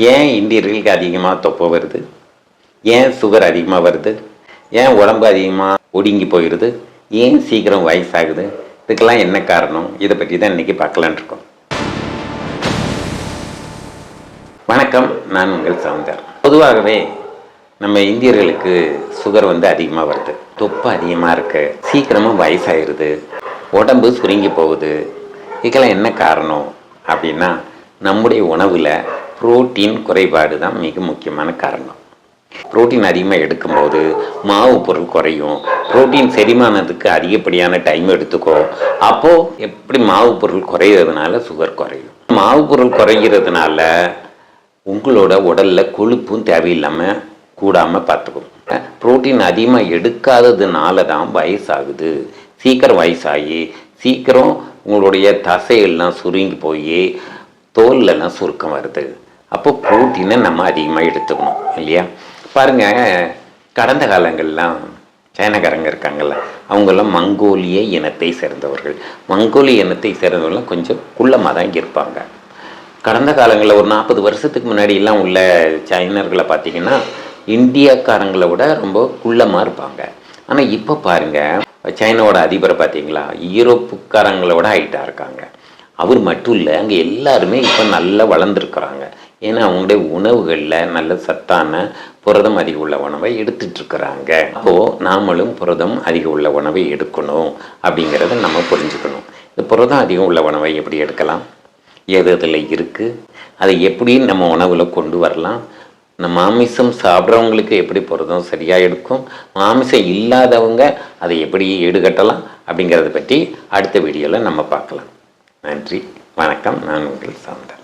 ஏன் இந்தியர்களுக்கு அதிகமாக தொப்பை வருது? ஏன் சுகர் அதிகமாக வருது? ஏன் உடம்பு அதிகமாக ஒடுங்கி போயிடுது? ஏன் சீக்கிரம் வயசாகுது? இதுக்கெல்லாம் என்ன காரணம்? இதை பற்றி தான் இன்றைக்கி பார்க்கலான் இருக்கோம். வணக்கம், நான் உங்கள் சவுந்தர். பொதுவாகவே நம்ம இந்தியர்களுக்கு சுகர் அதிகமாக வருது, தொப்பை அதிகமாக இருக்குது, சீக்கிரமாக வயசாகிடுது, உடம்பு சுருங்கி போகுது. இதுக்கெல்லாம் என்ன காரணம் அப்படின்னா, நம்முடைய உணவில் புரோட்டீன் குறைபாடு தான் மிக முக்கியமான காரணம். புரோட்டீன் அதிகமாக எடுக்கும்போது மாவு பொருள் குறையும். புரோட்டீன் செரிமானத்துக்கு அதிகப்படியான டைம் எடுத்துக்கும். அப்போது எப்படி மாவு பொருள் குறையிறதுனால சுகர் குறையும். மாவு பொருள் குறைகிறதுனால உங்களோட உடலில் கொழுப்பும் தேவையில்லாமல் கூடாமல் பார்த்துக்கும். புரோட்டீன் அதிகமாக எடுக்காததுனால தான் வயசாகுது. சீக்கிரம் வயசாகி சீக்கிரம் உங்களுடைய தசையெல்லாம் சுருங்கி போய் தோல்லெல்லாம் சுருக்கம் வருது. அப்போ புரோட்டீனை நம்ம அதிகமாக எடுத்துக்கணும் இல்லையா? பாருங்கள், கடந்த காலங்கள்லாம் சைனாக்காரங்க இருக்காங்கள்ல, அவங்கெல்லாம் மங்கோலிய இனத்தை சேர்ந்தவர்கள். மங்கோலிய இனத்தை சேர்ந்தவர்கள்லாம் கொஞ்சம் குள்ளமாக தான் இருப்பாங்க. கடந்த காலங்களில் ஒரு 40 வருஷத்துக்கு முன்னாடியெல்லாம் உள்ள சைனர்களை பார்த்திங்கன்னா இந்தியாக்காரங்களை விட ரொம்ப குள்ளமாக இருப்பாங்க. ஆனால் இப்போ பாருங்கள், சைனாவோட அதிபரை பார்த்தீங்களா, யூரோப்புக்காரங்களோட ஹைட்டாக இருக்காங்க. அவர் மட்டும் இல்லை, அங்கே எல்லாருமே இப்போ நல்லா வளர்ந்துருக்குறாங்க. ஏன்னா அவங்களுடைய உணவுகளில் நல்ல சத்தான புரதம் அதிக உள்ள உணவை எடுத்துட்ருக்குறாங்க. அப்போது நாமளும் புரதம் அதிக உள்ள உணவை எடுக்கணும் அப்படிங்கிறத நம்ம புரிஞ்சுக்கணும். இந்த புரதம் அதிகம் உள்ள உணவை எப்படி எடுக்கலாம், எது இதில் இருக்குது, அதை எப்படி நம்ம உணவில் கொண்டு வரலாம், நம்ம மாமிசம் சாப்பிட்றவங்களுக்கு எப்படி புரதம் சரியாக எடுக்கும், மாமிசம் இல்லாதவங்க அதை எப்படி ஈடுகட்டலாம் அப்படிங்கிறத பற்றி அடுத்த வீடியோவில் நம்ம பார்க்கலாம். நன்றி, வணக்கம். நான் உங்கள் சவுந்தர்.